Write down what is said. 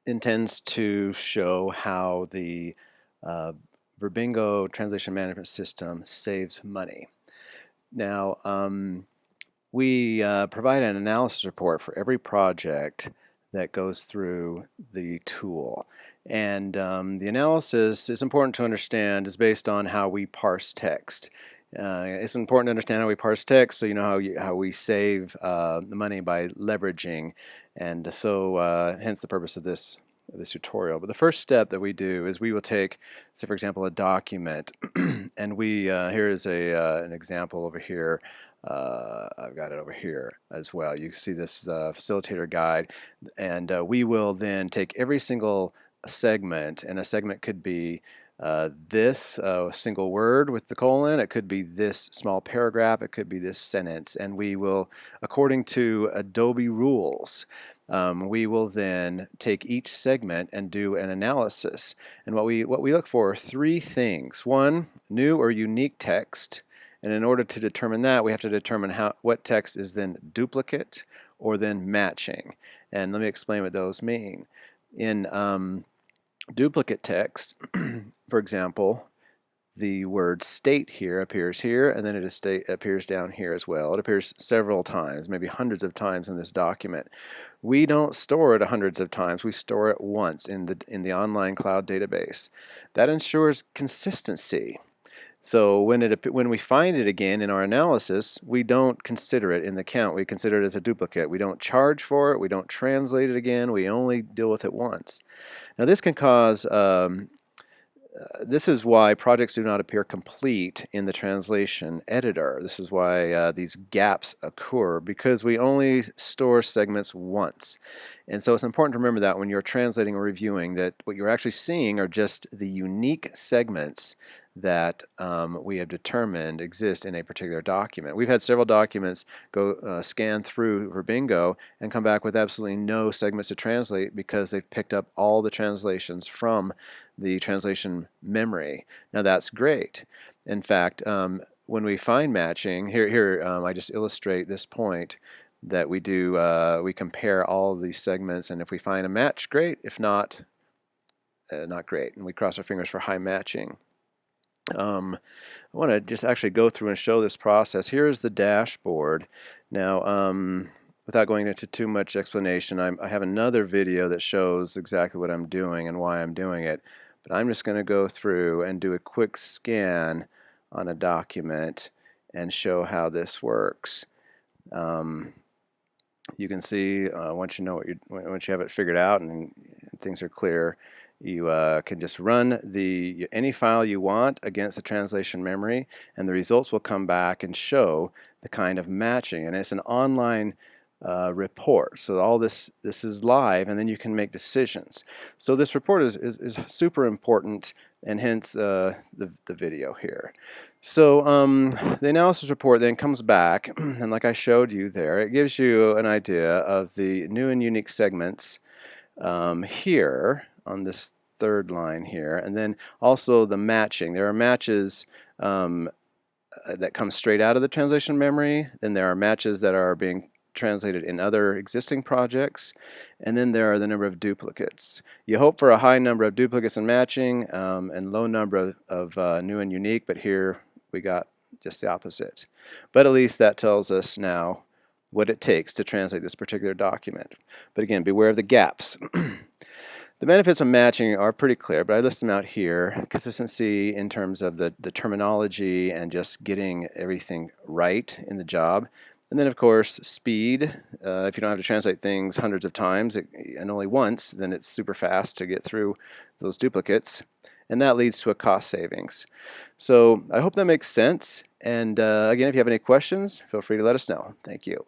intends to show how the uh, Verbingo translation management system saves money. Now, we provide an analysis report for every project that goes through the tool. And the analysis is important to understand is based on how we parse text. It's important to understand how we parse text so you know how we save the money by leveraging, and so hence the purpose of this tutorial. But the first step that we do is we will take, say for example, a document, and we here is an example over here. I've got it over here as well. You see this facilitator guide, and we will then take every single segment, and a segment could be this single word with the colon, it could be this small paragraph, it could be this sentence, and we will, according to Adobe rules, we will then take each segment and do an analysis. And what we look for are three things. One, new or unique text. And in order to determine that, we have to determine what text is then duplicate or then matching. And let me explain what those mean. In duplicate text, for example, the word state here appears here, and then it appears down here as well. It appears several times, maybe hundreds of times in this document. We don't store it hundreds of times. We store it once in the online cloud database. That ensures consistency. So when we find it again in our analysis, we don't consider it in the count. We consider it as a duplicate. We don't charge for it. We don't translate it again. We only deal with it once. Now this can cause, this is why projects do not appear complete in the translation editor. This is why these gaps occur, because we only store segments once. And so it's important to remember that when you're translating or reviewing, that what you're actually seeing are just the unique segments that we have determined exist in a particular document. We've had several documents go scan through Verbingo and come back with absolutely no segments to translate because they've picked up all the translations from the translation memory. Now that's great. In fact, when we find matching, here I just illustrate this point that we do, we compare all of these segments, and if we find a match, great. If not, not great. And we cross our fingers for high matching. I want to just actually go through and show this process. Here is the dashboard. Now, without going into too much explanation, I have another video that shows exactly what I'm doing and why I'm doing it. But I'm just going to go through and do a quick scan on a document and show how this works. You can see once you know once you have it figured out and things are clear, you can just run any file you want against the translation memory, and the results will come back and show the kind of matching. And it's an online report, so all this is live, and then you can make decisions. So this report is super important, and hence the video here. So the analysis report then comes back, and like I showed you there, it gives you an idea of the new and unique segments here on this third line here, and then also the matching. There are matches that come straight out of the translation memory, then there are matches that are being translated in other existing projects, and then there are the number of duplicates. You hope for a high number of duplicates and matching and low number of new and unique, but here we got just the opposite. But at least that tells us now what it takes to translate this particular document. But again, beware of the gaps. The benefits of matching are pretty clear, but I list them out here. Consistency in terms of the terminology and just getting everything right in the job. And then, of course, speed. If you don't have to translate things hundreds of times and only once, then it's super fast to get through those duplicates. And that leads to a cost savings. So I hope that makes sense. And again, if you have any questions, feel free to let us know. Thank you.